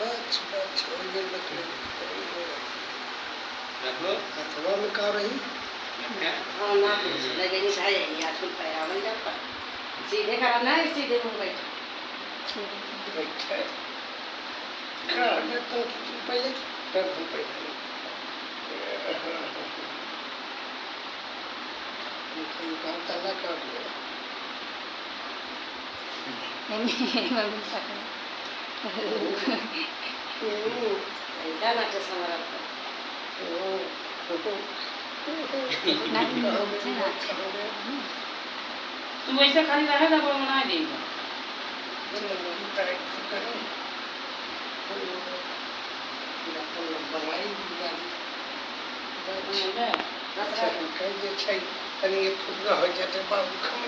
छोड़ के लकड़ी रखो अथवा में का रही हाँ ना लगे नहीं खाए यार सुन पाया बन जाता सीधे करा ना सीधे मुंह बैठा बैठा खड़ा मैं तो पहले तब हम पहले काम करना कर दिया मम्मी सकते ऐसा ना के समरा तुम ऐसे खाली रहे ना बड़ा बना देगा कहीं जे छै तनी फुटका हो जाते बाबू खम